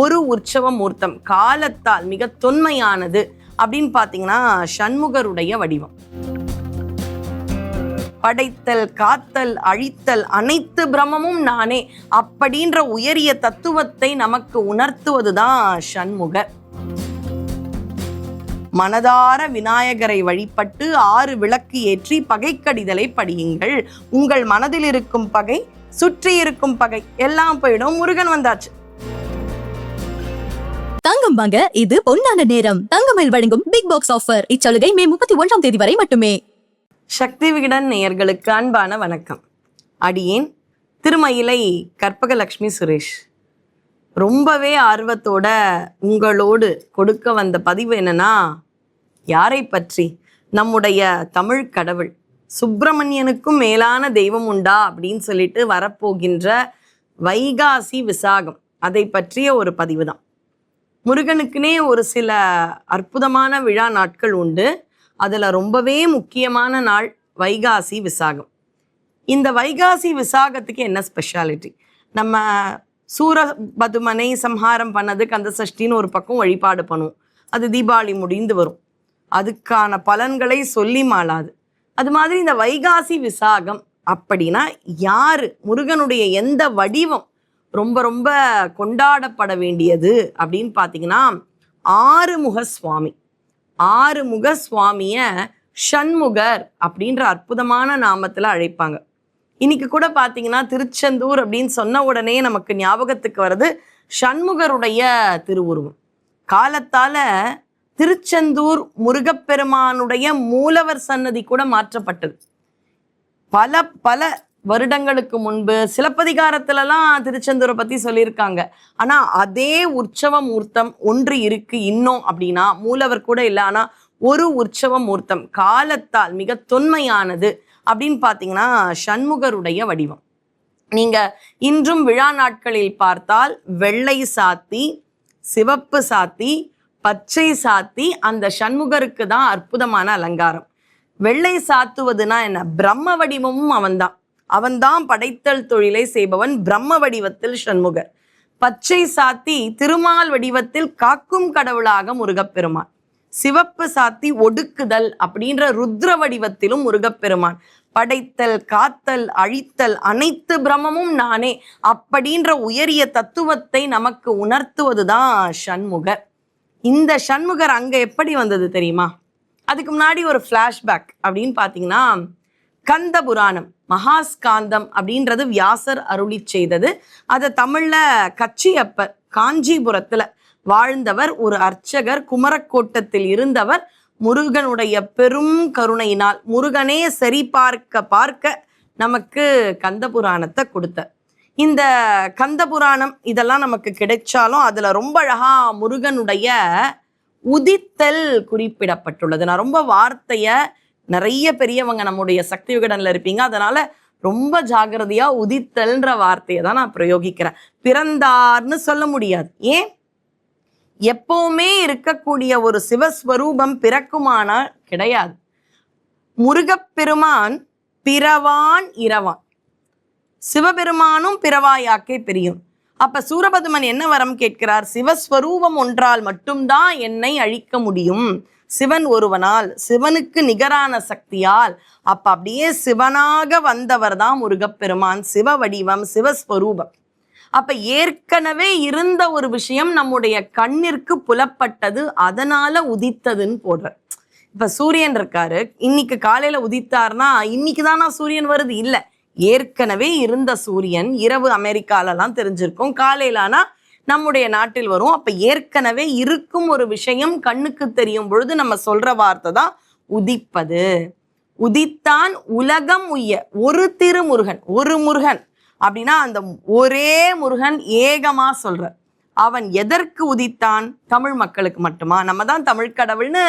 ஒரு உற்சவ மூர்த்தம், காலத்தால் மிக தொன்மையானது அப்படின்னு பார்த்தீங்கன்னா சண்முகருடைய வடிவம். படைத்தல், காத்தல், அழித்தல், அனைத்து பிரமமும் நானே அப்படின்ற உயரிய தத்துவத்தை நமக்கு உணர்த்துவதுதான் சண்முகர். மனதார விநாயகரை வழிபட்டு 6 விளக்கு ஏற்றி பகைக்கடிதலை படியுங்கள். உங்கள் மனதில் இருக்கும் பகை, சுற்றி இருக்கும் பகை எல்லாம் போயிடும். முருகன் வந்தாச்சு. தங்கம் வாங்க இது பொன்னான நேரம். தங்கமயில் வழங்கும் பிக் பாக்ஸ் ஆஃபர். இச்சலுகை மே 31ஆம் தேதி வரை மட்டுமே. சக்தி விகடன் நேயர்களுக்கு அன்பான வணக்கம். அடியேன் திருமயிலை கற்பகலட்சுமி சுரேஷ். ரொம்பவே ஆர்வத்தோட உங்களோடு கொடுக்க வந்த பதிவு என்னன்னா, யாரை பற்றி? நம்முடைய தமிழ் கடவுள் சுப்பிரமணியனுக்கும் மேலான தெய்வம் உண்டா அப்படின்னு சொல்லிட்டு வரப்போகின்ற வைகாசி விசாகம், அதை பற்றிய ஒரு பதிவு தான். முருகனுக்குனே ஒரு சில அற்புதமான விழா நாட்கள் உண்டு. அதில் ரொம்பவே முக்கியமான நாள் வைகாசி விசாகம். இந்த வைகாசி விசாகத்துக்கு என்ன ஸ்பெஷாலிட்டி? நம்ம சூரபதுமனை சம்ஹாரம் பண்ணது கந்த சஷ்டின்னு ஒரு பக்கம் வழிபாடு பண்ணுவோம். அது தீபாவளி முடிந்து வரும். அதுக்கான பலன்களை சொல்லி மாளாது. அது மாதிரி இந்த வைகாசி விசாகம் அப்படின்னா யாரு, முருகனுடைய எந்த வடிவம் ரொம்ப ரொம்ப கொண்டாடப்பட வேண்டியது அப்படின்னு பார்த்தீங்கன்னா, ஆறுமுக சுவாமி. ஆறுமுக சுவாமிய சண்முகர் அப்படின்ற அற்புதமான நாமத்தில் அழைப்பாங்க. இன்னைக்கு கூட பார்த்தீங்கன்னா திருச்செந்தூர் அப்படின்னு சொன்ன உடனே நமக்கு ஞாபகத்துக்கு வர்றது சண்முகருடைய திருவுருவம். காலத்தால திருச்செந்தூர் முருகப்பெருமானுடைய மூலவர் சன்னதி கூட மாற்றப்பட்டது. பல பல வருடங்களுக்கு முன்பு சிலப்பதிகாரத்துலலாம் திருச்செந்தூரை பற்றி சொல்லியிருக்காங்க. ஆனால் அதே உற்சவ மூர்த்தம் ஒன்று இருக்கு இன்னும் அப்படின்னா, மூலவர் கூட இல்லை, ஆனால் ஒரு உற்சவ மூர்த்தம் காலத்தால் மிக தொன்மையானது அப்படின்னு பார்த்தீங்கன்னா சண்முகருடைய வடிவம். நீங்கள் இன்றும் விழா நாட்களில் பார்த்தால் வெள்ளை சாத்தி, சிவப்பு சாத்தி, பச்சை சாத்தி அந்த சண்முகருக்கு தான் அற்புதமான அலங்காரம். வெள்ளை சாத்துவதுனா என்ன? பிரம்ம வடிவமும் அவன்தான் படைத்தல் தொழிலை செய்பவன். பிரம்ம வடிவத்தில் சண்முகர். பச்சை சாத்தி திருமால் வடிவத்தில் காக்கும் கடவுளாக முருகப்பெருமான். சிவப்பு சாத்தி ஒடுக்குதல் அப்படின்ற ருத்ர வடிவத்திலும் முருகப்பெருமான். படைத்தல், காத்தல், அழித்தல், அனைத்து பிரமமும் நானே அப்படின்ற உயரிய தத்துவத்தை நமக்கு உணர்த்துவதுதான் சண்முகர். இந்த சண்முகர் அங்க எப்படி வந்தது தெரியுமா? அதுக்கு முன்னாடி ஒரு ஃப்ளாஷ்பேக் அப்படின்னு பார்த்தீங்கன்னா, கந்த புராணம், மகாஸ்காந்தம் அப்படின்றது வியாசர் அருளி செய்தது. அதை தமிழ்ல கச்சியப்பர் காஞ்சிபுரத்துல வாழ்ந்தவர் ஒரு அர்ச்சகர், குமரக்கோட்டத்தில் இருந்தவர். முருகனுடைய பெரும் கருணையினால் முருகனே சரி பார்க்க நமக்கு கந்த புராணத்தை கொடுத்தார். இந்த கந்த புராணம் இதெல்லாம் நமக்கு கிடைச்சாலும் அதுல ரொம்ப அழகா முருகனுடைய உதித்தல் குறிப்பிடப்பட்டுள்ளது. நான் ரொம்ப வார்த்தைய நிறைய பெரியவங்க நம்முடைய சக்தி விகடன்ல இருப்பீங்க, அதனால ரொம்ப ஜாகிரதையா உதித்தல்ன்ற வார்த்தையை தான் நான் பிரயோகிக்கிறேன். பிறந்தார்னு சொல்ல முடியாது. ஏன்? எப்பவுமே இருக்கக்கூடிய ஒரு சிவஸ்வரூபம் பிறக்குமானால் கிடையாது. முருகப்பெருமான் பிறவான் இரவான், சிவபெருமானும் பிறவாயாக்கே பிரியும். அப்ப சூரபதுமன் என்ன வரம் கேட்கிறார்? சிவஸ்வரூபம் ஒன்றால் மட்டும்தான் என்னை அழிக்க முடியும், சிவன் ஒருவனால், சிவனுக்கு நிகரான சக்தியால். அப்ப அப்படியே சிவனாக வந்தவர் தான் முருகப்பெருமான். சிவ வடிவம், சிவஸ்வரூபம். அப்ப ஏற்கனவே இருந்த ஒரு விஷயம் நம்முடைய கண்ணிற்கு புலப்பட்டது, அதனால உதித்ததுன்னு போடுற. இப்ப சூரியன் இருக்காரு, இன்னைக்கு காலையில உதித்தார்னா இன்னைக்கு தானா சூரியன் வருது? இல்லை, ஏற்கனவே இருந்த சூரியன். இரவு அமெரிக்காலலாம் தெரிஞ்சிருக்கும், காலையிலானா நம்முடைய நாட்டில் வரும். அப்ப ஏற்கனவே இருக்கும் ஒரு விஷயம் கண்ணுக்கு தெரியும் பொழுது நம்ம சொல்ற வார்த்தை தான் உதிப்பது. உதித்தான் உலகம் உய்ய. ஒரு திருமுருகன், ஒரு முருகன் அப்படின்னா அந்த ஒரே முருகன் ஏகமா சொல்ற. அவன் எதற்கு உதித்தான்? தமிழ் மக்களுக்கு மட்டுமா? நம்ம தான் தமிழ் கடவுள்னு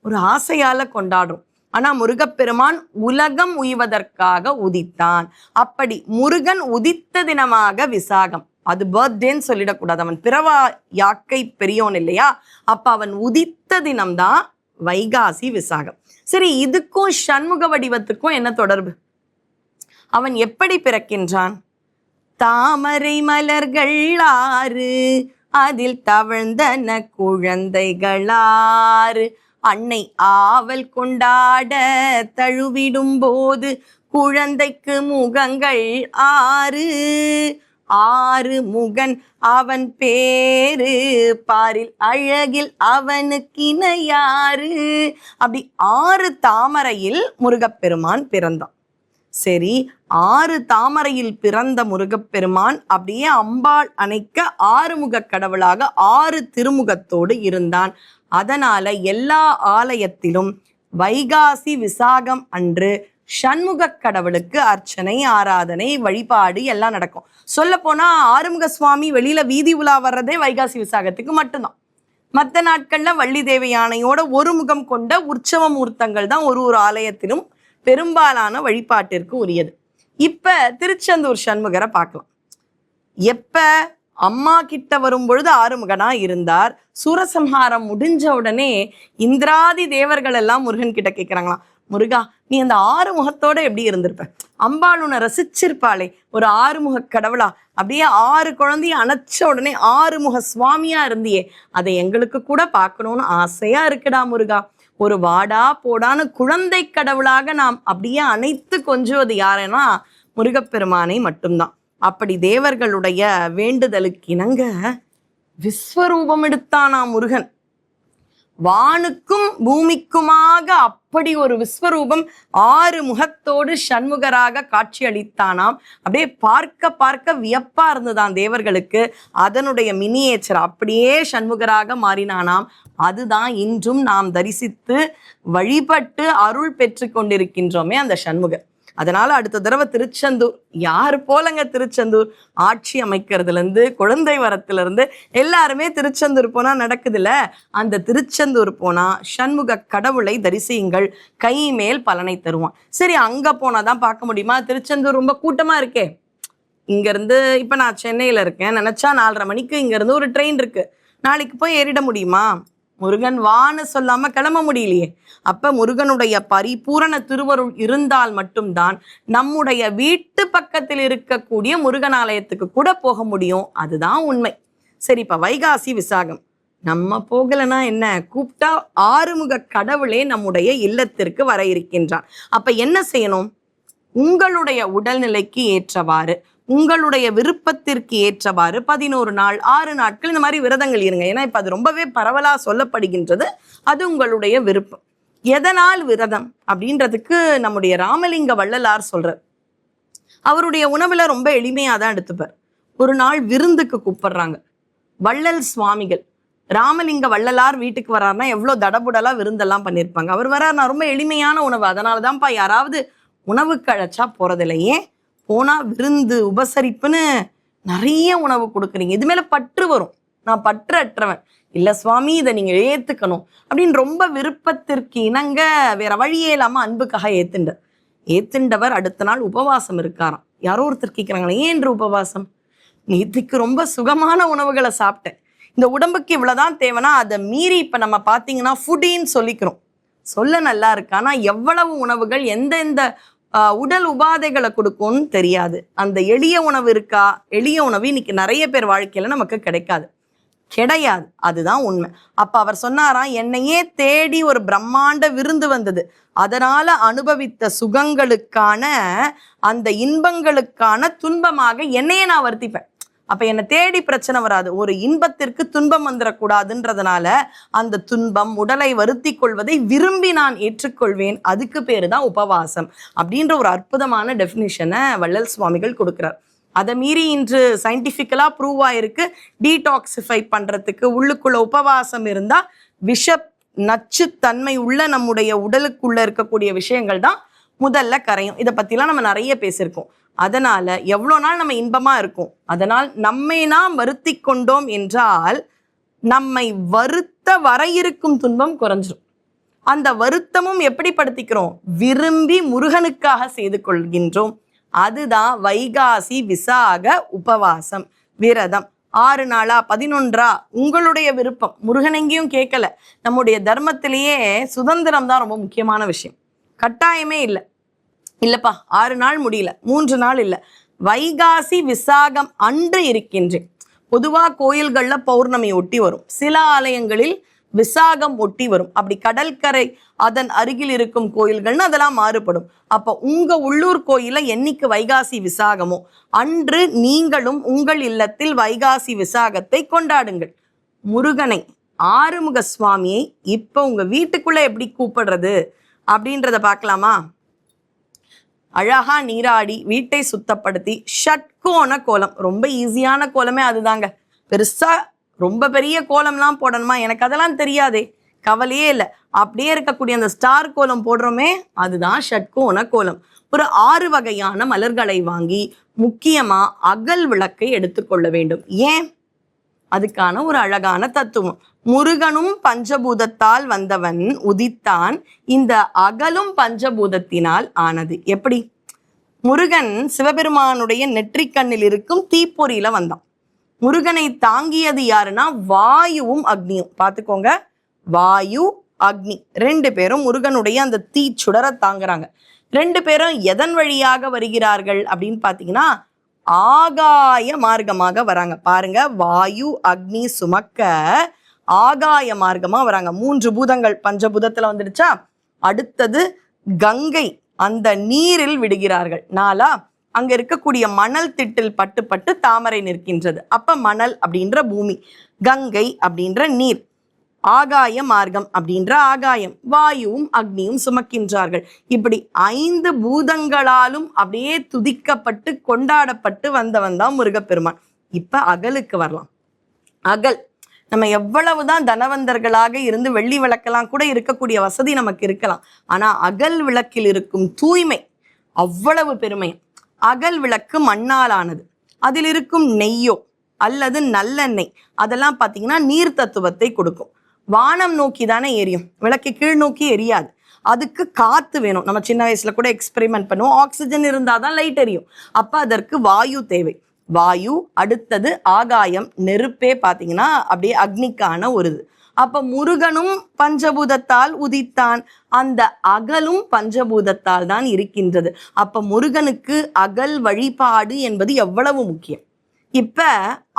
ஒரு ஆசையால கொண்டாடுறோம். ஆனா முருகப்பெருமான் உலகம் உய்வதற்காக உதித்தான். அப்படி முருகன் உதித்த தினமாக விசாகம். அது பர்த்டேன்னு சொல்லிடக்கூடாது, அவன் பிறவா யாக்கை பெரியோன் இல்லையா? அப்ப அவன் உதித்த தினம்தான் வைகாசி விசாகம். சரி, இதுக்கும் சண்முக வடிவத்துக்கும் என்ன தொடர்பு? அவன் எப்படி பிறக்கின்றான்? தாமரை மலர்கள் 6 அதில் தவழ்ந்தன குழந்தைகளாறு. அன்னை ஆவல் கொண்டாட தழுவிடும் போது குழந்தைக்கு முகங்கள் 6. 6 முகன் அவன் பேரு, பாரில் அழகில் அவனுக்கிணையாறு. அப்படி 6 தாமரையில் முருகப்பெருமான் பிறந்தான். சரி, 6 தாமரையில் பிறந்த முருகப்பெருமான் அப்படியே அம்பாள் அணைக்க 6 முக கடவுளாக 6 திருமுகத்தோடு இருந்தான். அதனால எல்லா ஆலயத்திலும் வைகாசி விசாகம் அன்று சண்முக கடவுளுக்கு அர்ச்சனை, ஆராதனை, வழிபாடு எல்லாம் நடக்கும். சொல்ல போனா ஆறுமுக சுவாமி வெளியில வீதி உலா வர்றதே வைகாசி விசாகத்துக்கு மட்டும்தான். மற்ற நாட்கள்ல வள்ளி தேவி யானையோட ஒரு முகம் கொண்ட உற்சவ மூர்த்தங்கள் தான் ஒரு ஆலயத்திலும் பெரும்பாலான வழிபாட்டிற்கு உரியது. இப்ப திருச்செந்தூர் சண்முகரை பார்க்கலாம். எப்ப அம்மா கிட்ட வரும் பொழுது ஆறுமுகனா இருந்தார். சூரசம்ஹாரம் முடிஞ்ச உடனே இந்திராதி தேவர்கள் எல்லாம் முருகன் கிட்ட கேட்கிறாங்களாம், முருகா நீ அந்த 6 முகத்தோட எப்படி இருந்திருப்ப? அம்பாள் உன்னை ரசிச்சிருப்பாளே, ஒரு 6 முக கடவுளா, அப்படியே 6 குழந்தைய அணைச்ச உடனே 6 முக சுவாமியா இருந்தியே, அதை எங்களுக்கு கூட பார்க்கணும்னு ஆசையா இருக்குடா முருகா. ஒரு வாடா போடான்னு குழந்தை கடவுளாக நாம் அப்படியே அணைத்து கொஞ்சுவது யாருன்னா முருகப்பெருமானை மட்டும்தான். அப்படி தேவர்களுடைய வேண்டுதலுக்கு இணங்க விஸ்வரூபம் எடுத்தானா முருகன். வானுக்கும் பூமிக்குமாக அப்படி ஒரு விஸ்வரூபம் 6 முகத்தோடு சண்முகராக காட்சி அளித்தானாம். அப்படியே பார்க்க பார்க்க வியப்பா இருந்துதான் தேவர்களுக்கு. அதனுடைய மினியேச்சர் அப்படியே சண்முகராக மாறினானாம். அதுதான் இன்றும் நாம் தரிசித்து வழிபட்டு அருள் பெற்று கொண்டிருக்கின்றோமே அந்த சண்முகர். அதனால அடுத்த தடவை திருச்செந்தூர், யாரு போலங்க திருச்செந்தூர், ஆட்சி அமைக்கிறதுல இருந்து குழந்தை வரத்துல இருந்து எல்லாருமே திருச்செந்தூர் போனா நடக்குதுல்ல. அந்த திருச்செந்தூர் போனா சண்முக கடவுளை தரிசியுங்கள், கை மேல் பலனை தருவான். சரி, அங்க போனாதான் பார்க்க முடியுமா? திருச்செந்தூர் ரொம்ப கூட்டமா இருக்கே. இங்க இருந்து இப்ப நான் சென்னையில இருக்கேன், நினைச்சா 4:30 மணிக்கு இங்க இருந்து ஒரு ட்ரெயின் இருக்கு, நாளைக்கு போய் ஏறிட முடியுமா? முருகன் வான்னு சொல்லாம கிளம்ப முடியலையே. அப்ப முருகனுடைய பரிபூரண திருவருள் இருந்தால் மட்டும்தான் நம்முடைய வீட்டு பக்கத்தில் இருக்கக்கூடிய முருகன் ஆலயத்துக்கு கூட போக முடியும். அதுதான் உண்மை. சரி, இப்ப வைகாசி விசாகம் நம்ம போகலன்னா என்ன, கூப்பிட்டா 6 முக கடவுளே நம்முடைய இல்லத்திற்கு வர இருக்கின்றான். அப்ப என்ன செய்யணும்? உங்களுடைய உடல்நிலைக்கு ஏற்றவாறு, உங்களுடைய விருப்பத்திற்கு ஏற்றவாறு 11 நாள் 6 நாட்கள் இந்த மாதிரி விரதங்கள் இருங்க. ஏன்னா இப்ப அது ரொம்பவே பரவலா சொல்லப்படுகின்றது. அது உங்களுடைய விருப்பம். எதனால் விரதம் அப்படின்றதுக்கு நம்முடைய ராமலிங்க வள்ளலார் சொல்றார். அவருடைய உணவுல ரொம்ப எளிமையா தான் எடுத்துப்பார். ஒரு நாள் விருந்துக்கு கூப்பிடுறாங்க வள்ளல் சுவாமிகள். ராமலிங்க வள்ளலார் வீட்டுக்கு வர்றாருன்னா எவ்வளவு தடபுடலா விருந்தெல்லாம் பண்ணியிருப்பாங்க. அவர் வர்றாருனா ரொம்ப எளிமையான உணவு. அதனாலதான்ப்பா யாராவது உணவுக்கு அழைச்சா போறதில்லையே, போனா விருந்து உபசரிப்புன்னு நிறைய உணவு கொடுக்குறீங்க, இது மேல பற்று வரும். நான் பற்று அற்றவன் இல்ல சுவாமி, இதை நீங்க ஏத்துக்கணும் அப்படின்னு ரொம்ப விருப்பத்திற்கு இணங்க வேற வழியே இல்லாம அன்புக்காக ஏத்துண்டவர் அடுத்த நாள் உபவாசம் இருக்காராம். யாரோ ஒருத்தர் கேட்கிறாங்களே, ஏன் உபவாசம்? நேற்றுக்கு ரொம்ப சுகமான உணவுகளை சாப்பிட்டேன், இந்த உடம்புக்கு இவ்வளவுதான் தேவைன்னா அதை மீறி இப்ப நம்ம பாத்தீங்கன்னா ஃபுட்டின்னு சொல்லிக்கிறோம். சொல்ல நல்லா இருக்கு, ஆனா எவ்வளவு உணவுகள் எந்தெந்த உடல் உபாதைகளை கொடுக்கும்னு தெரியாது. அந்த எளிய உணவு இருக்கா? எளிய உணவு இன்னைக்கு நிறைய பேர் வாழ்க்கையில நமக்கு கிடைக்காது. அதுதான் உண்மை. அப்ப அவர் சொன்னாராம், என்னையே தேடி ஒரு பிரம்மாண்ட விருந்து வந்தது, அதனால அனுபவித்த சுகங்களுக்கான அந்த இன்பங்களுக்கான துன்பமாக என்னையே நான் வருத்திப்பேன். அப்ப என்னை தேடி பிரச்சனை வராது, ஒரு இன்பத்திற்கு துன்பம் வந்துடக்கூடாதுன்றதுனால அந்த துன்பம் உடலை வருத்தி கொள்வதை விரும்பி நான் ஏற்றுக்கொள்வேன். அதுக்கு பேரு தான் உபவாசம் அப்படின்ற ஒரு அற்புதமான டெஃபினிஷனை வள்ளல் சுவாமிகள் கொடுக்கிறார். அதை மீறி இன்று சயின்டிஃபிக்கலா ப்ரூவ் ஆயிருக்கு, டீடாக்சிஃபை பண்றதுக்கு உள்ளுக்குள்ள உபவாசம் இருந்தா நச்சுத்தன்மை உள்ள நம்முடைய உடலுக்குள்ள இருக்கக்கூடிய விஷயங்கள் தான் முதல்ல கரையும். இதை பத்திலாம் நம்ம நிறைய பேசியிருக்கோம். அதனால எவ்வளோ நாள் நம்ம இன்பமா இருக்கும், அதனால் நம்மை நாம் வருத்தி கொண்டோம் என்றால் நம்மை வருத்த வர இருக்கும் துன்பம் குறைஞ்சிரும். அந்த வருத்தமும் எப்படி படுத்திக்கிறோம்? விரும்பி முருகனுக்காக செய்து கொள்கின்றோம். அதுதான் வைகாசி விசாக உபவாசம் விரதம். 6 நாளா 11 உங்களுடைய விருப்பம். முருகன் எங்கேயும் கேட்கல. நம்முடைய தர்மத்திலேயே சுதந்திரம் தான் ரொம்ப முக்கியமான விஷயம். கட்டாயமே இல்லை. இல்லப்பா 6 நாள் முடியல, 3 நாள் இல்லை, வைகாசி விசாகம் அன்று இருக்கின்றேன். பொதுவா கோயில்கள்ல பௌர்ணமி ஒட்டி வரும், சில ஆலயங்களில் விசாகம் ஒட்டி வரும். அப்படி கடற்கரை அதன் அருகில் இருக்கும் கோயில்கள்னு அதெல்லாம் மாறுபடும். அப்ப உங்க உள்ளூர் கோயில என்னைக்கு வைகாசி விசாகமோ அன்று நீங்களும் உங்கள் இல்லத்தில் வைகாசி விசாகத்தை கொண்டாடுங்கள். முருகனை, ஆறுமுக சுவாமியை இப்ப உங்க வீட்டுக்குள்ள எப்படி கூப்பிடுறது அப்படின்றத பார்க்கலாமா? அழகா நீராடி வீட்டை சுத்தப்படுத்தி ஷட்கோண கோலம், ரொம்ப ஈஸியான கோலமே அதுதாங்க. பெருசா ரொம்ப பெரிய கோலம்லாம் போடணுமா, எனக்கு அதெல்லாம் தெரியாதே, கவலையே இல்லை. அப்படியே இருக்கக்கூடிய அந்த ஸ்டார் கோலம் போடுறோமே, அதுதான் ஷட்கோண கோலம். ஒரு 6 வகையான மலர்களை வாங்கி முக்கியமா அகல் விளக்கை எடுத்துக்கொள்ள வேண்டும். ஏன்? அதுக்கான ஒரு அழகான தத்துவம். முருகனும் பஞ்சபூதத்தால் வந்தவன் உதித்தான், இந்த அகலும் பஞ்சபூதத்தினால் ஆனது. எப்படி? முருகன் சிவபெருமானுடைய நெற்றிக்கண்ணில் இருக்கும் தீப்பொறியில வந்தான். முருகனை தாங்கியது யாருன்னா வாயுவும் அக்னியும். பார்த்துக்கோங்க, வாயு அக்னி 2 பேரும் முருகனுடைய அந்த தீ சுடர தாங்குறாங்க. 2 பேரும் எதன் வழியாக வருகிறார்கள் அப்படின்னு பார்த்தீங்கன்னா ஆகாய மார்க்கமாக வராங்க. பாருங்க, வாயு அக்னி சுமக்க ஆகாய மார்க்கமா வராங்க. 3 பூதங்கள் பஞ்சபூதத்துல வந்துடுச்சா. அடுத்தது கங்கை, அந்த நீரில் விடுகிறார்கள். 4 அங்க இருக்கக்கூடிய மணல் திட்டில் பட்டு பட்டு தாமரை நிற்கின்றது. அப்ப மணல் அப்படின்ற பூமி, கங்கை அப்படின்ற நீர், ஆகாய மார்க்கம் அப்படின்ற ஆகாயம், வாயுவும் அக்னியும் சுமக்கின்றார்கள். இப்படி 5 பூதங்களாலும் அப்படியே துதிக்கப்பட்டு கொண்டாடப்பட்டு வந்தவன் தான் முருகப்பெருமான். இப்ப அகலுக்கு வரலாம். அகல், நம்ம எவ்வளவுதான் தனவந்தர்களாக இருந்து வெள்ளி விளக்கெல்லாம் கூட இருக்கக்கூடிய வசதி நமக்கு இருக்கலாம், ஆனா அகல் விளக்கில் இருக்கும் தூய்மை அவ்வளவு பெருமை. அகல் விளக்கு மண்ணாலானது, அதில் இருக்கும் நெய்யோ அல்லது நல்லெண்ணெய் அதெல்லாம் பார்த்தீங்கன்னா நீர் தத்துவத்தை கொடுக்கும். வானம் நோக்கி தானே எரியும், விளக்கு கீழ் நோக்கி எரியாது. அதுக்கு காத்து வேணும். நம்ம சின்ன வயசுல கூட எக்ஸ்பெரிமெண்ட் பண்ணுவோம், ஆக்சிஜன் இருந்தாதான் லைட் எரியும். அப்ப அதற்கு வாயு தேவை. வாயு, அடுத்தது ஆகாயம், நெருப்பே பார்த்தீங்கன்னா அப்படியே அக்னிக்கான ஒரு இது. அப்ப முருகனும் பஞ்சபூதத்தால் உதித்தான், அந்த அகலும் பஞ்சபூதத்தால் தான் இருக்கின்றது. அப்ப முருகனுக்கு அகல் வழிபாடு என்பது எவ்வளவு முக்கியம். இப்ப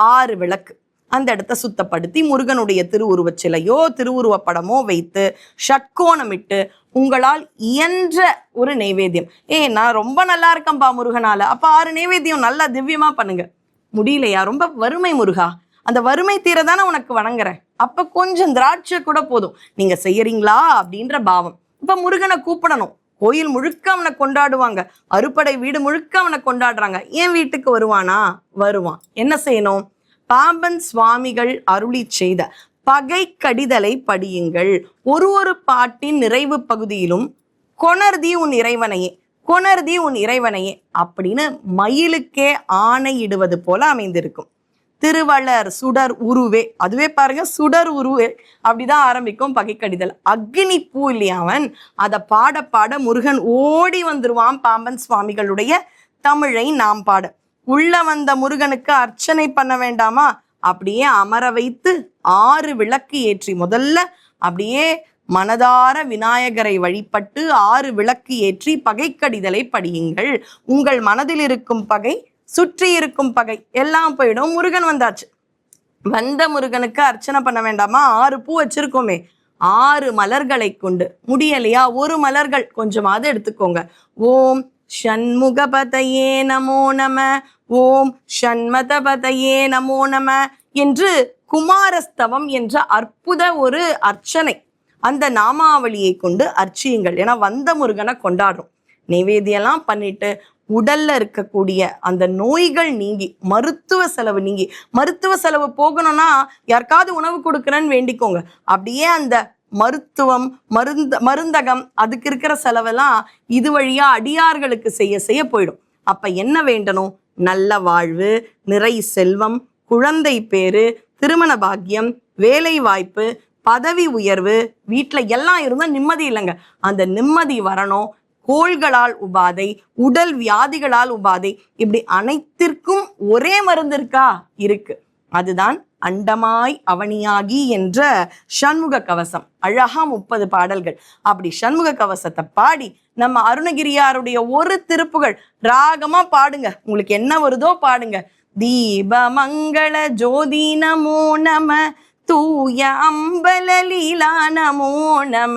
6 விளக்கு அந்த இடத்த சுத்தப்படுத்தி முருகனுடைய திருவுருவச் சிலையோ திருவுருவ படமோ வைத்து ஷட்கோணமிட்டு உங்களால் இயன்ற ஒரு நைவேத்தியம். நான் ரொம்ப நல்லா இருக்கேன்பா முருகனால, அப்ப 6 நைவேத்தியம் நல்லா திவ்யமா பண்ணுங்க. முடியலையா, ரொம்ப வறுமை முருகா, அந்த வறுமை தீரதானே உனக்கு வணங்குறேன், அப்ப கொஞ்சம் திராட்சை கூட போதும், நீங்க செய்யறீங்களா அப்படின்ற பாவம். இப்ப முருகனை கூப்பிடணும். கோயில் முழுக்க அவனை கொண்டாடுவாங்க, அறுபடை வீடு முழுக்க அவனை கொண்டாடுறாங்க. என் வீட்டுக்கு வருவானா? வருவான். என்ன செய்யணும்? பாம்பன் சுவாமிகள் அருளி செய்த பகை கடிதலை படியுங்கள். ஒரு பாட்டின் நிறைவு பகுதியிலும் கொணர்தி உன் இறைவனையே, கொணர்தி உன் இறைவனையே அப்படின்னு மயிலுக்கே ஆணையிடுவது போல அமைந்திருக்கும். திருவள்ளர் சுடர் உருவே, அதுவே பாருங்க, சுடர் உருவே அப்படிதான் ஆரம்பிக்கும் பகைக்கடிதல். அக்னி பூ இல்லையா அவன், அதை பாட பாட முருகன் ஓடி வந்துருவான். பாம்பன் சுவாமிகளுடைய தமிழை நாம் பாட உள்ள வந்த முருகனுக்கு அர்ச்சனை பண்ண வேண்டாமா? அப்படியே அமர வைத்து 6 விளக்கு ஏற்றி, முதல்ல அப்படியே மனதார விநாயகரை வழிபட்டு 6 விளக்கு ஏற்றி பகைக்கடிதலை படியுங்கள். உங்கள் மனதில் இருக்கும் பகை, சுற்றி இருக்கும் பகை எல்லாம் போயிடும். முருகன் வந்தாச்சு. வந்த முருகனுக்கு அர்ச்சனை பண்ண வேண்டாமா? 6 பூ வச்சிருக்கோமே, 6 மலர்களை கொண்டு, முடியலையா 1 மலர்கள் கொஞ்சமாவது எடுத்துக்கோங்க. ஓம் ஷண்முகபதையே நமோ நம, ஓம் ஷண்மதபதையே நமோ நம என்று குமாரஸ்தவம் என்ற அற்புத ஒரு அர்ச்சனை, அந்த நாமாவளியை கொண்டு அர்ச்சியுங்கள். ஏன்னா வந்த முருகனை கொண்டாடுறோம். நைவேத்தியெல்லாம் பண்ணிட்டு உடல்ல இருக்கக்கூடிய அந்த நோய்கள் நீங்கி, மருத்துவ செலவு நீங்கி, மருத்துவ செலவு போகணும்னா யாருக்காவது உணவு கொடுக்குறேன்னு வேண்டிக்கோங்க. அப்படியே அந்த மருத்துவம், மருந்தகம், அதுக்கு இருக்கிற செலவெல்லாம் இது வழியா அடியார்களுக்கு செய்ய போயிடும். அப்ப என்ன வேண்டணும்? நல்ல வாழ்வு, நிறை செல்வம், குழந்தை பேரு, திருமண பாக்கியம், வேலை வாய்ப்பு, பதவி உயர்வு, வீட்டுல எல்லாம் இருந்தா நிம்மதி இல்லைங்க, அந்த நிம்மதி வரணும். கோள்களால் உபாதை, உடல் வியாதிகளால் உபாதை, இப்படி அனைத்திற்கும் ஒரே மருந்து இருக்கா? இருக்கு. அதுதான் அண்டமாய் அவனியாகி என்ற சண்முக கவசம். அழகா 30 பாடல்கள். அப்படி சண்முக கவசத்தை பாடி நம்ம அருணகிரியாருடைய ஒரு திருப்புகள் ராகமா பாடுங்க. உங்களுக்கு என்ன வருதோ பாடுங்க. தீபமங்கள ஜோதி நமோ நம, தூய அம்பலலீலா நமோ நம,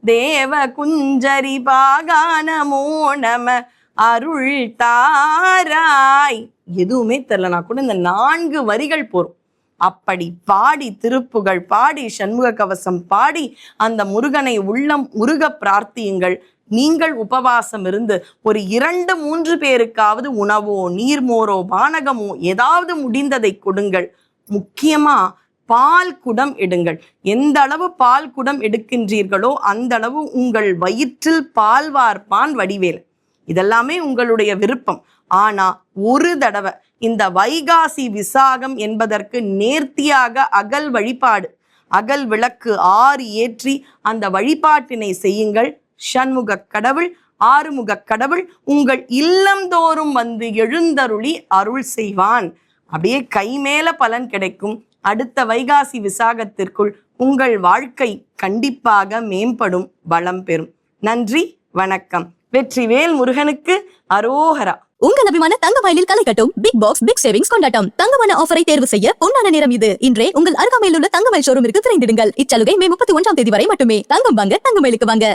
தேவ குஞ்சரி பாகா நமோ நம, அருள் தாராய். எதுவுமே தெரியலனா கூட இந்த 4 வரிகள் போரும். அப்படி பாடி திருப்புகழ் பாடி சண்முக கவசம் பாடி அந்த முருகனை உள்ளம் உருக பிரார்த்தியுங்கள். நீங்கள் உபவாசம் இருந்து ஒரு 2-3 பேருக்காவது உணவோ நீர்மோரோ பானகமோ ஏதாவது முடிந்ததை கொடுங்கள். முக்கியமா பால் குடம் எடுங்கள். எந்த அளவு பால் குடம் எடுக்கின்றீர்களோ அந்த அளவு உங்கள் வயிற்றில் பால் வார்ப்பான் வடிவேல். இதெல்லாமே உங்களுடைய விருப்பம். ஆனா ஒரு தடவை இந்த வைகாசி விசாகம் என்பதற்கு நேர்த்தியாக அகல் வழிபாடு, அகல் விளக்கு 6 ஏற்றி அந்த வழிபாட்டினை செய்யுங்கள். சண்முக கடவுள், ஆறுமுக கடவுள் உங்கள் இல்லந்தோறும் வந்து எழுந்தருளி அருள் செய்வான். அப்படியே கைமேல பலன் கிடைக்கும். அடுத்த வைகாசி விசாகத்திற்குள் உங்கள் வாழ்க்கை கண்டிப்பாக மேம்படும், வளம் பெறும். நன்றி, வணக்கம். வெற்றிவேல் முருகனுக்கு அரோகரா. உங்கள் அபிமான தங்கமயிலில் களை கட்டும் பிக் பாக்ஸ் பிக் சேவிங்ஸ் கொண்டாட்டம். தங்கமான ஆஃபரை தேர்வு செய்ய பொன்னான நேரம் இது. இன்றே உங்கள் அருகாமையில் உள்ள தங்கமயில் ஷோரூமிற்கு விரைந்திடுங்கள். இச்சலுகை மே 31 வரை மட்டுமே. தங்கம் வாங்க தங்கமயிலுக்கு வாங்க.